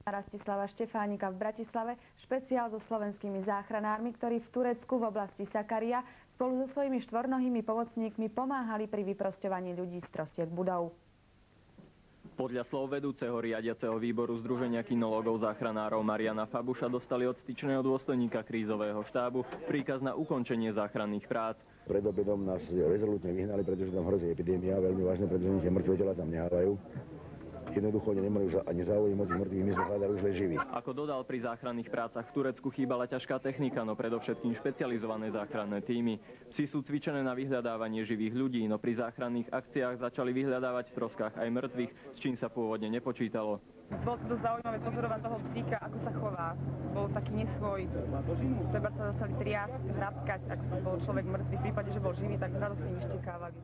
Rastislava Štefánika v Bratislave, špeciál so slovenskými záchranármi, ktorí v Turecku v oblasti Sakaria spolu so svojimi štvornohými pomocníkmi pomáhali pri vyprosťovaní ľudí z trostiek budov. Podľa slov vedúceho riadiaceho výboru Združenia kinológov záchranárov Mariana Fabuša dostali od styčného dôstojníka krízového štábu príkaz na ukončenie záchranných prác. Pred obedom nás rezolutne vyhnali, pretože tam hrozí epidémia, veľmi vážne, pretože tie mŕtve tela tam nehávajú. Jednoducho oni nemajú ani záujem od tých mŕtvych, my sme hľadali už len živých. Ako dodal, pri záchranných prácach v Turecku chýbala ťažká technika, no predovšetkým špecializované záchranné tímy. Psi sú cvičené na vyhľadávanie živých ľudí, no pri záchranných akciách začali vyhľadávať v troskách aj mŕtvych, s čím sa pôvodne nepočítalo. Bolo to dosť zaujímavé pozorovať toho psíka, ako sa chová. Bol taký nesvoj. Treba sa začali triasť, hraskať, ak bol človek mŕtvy. V prípade, že bol živý, tak radostne vyštekávali.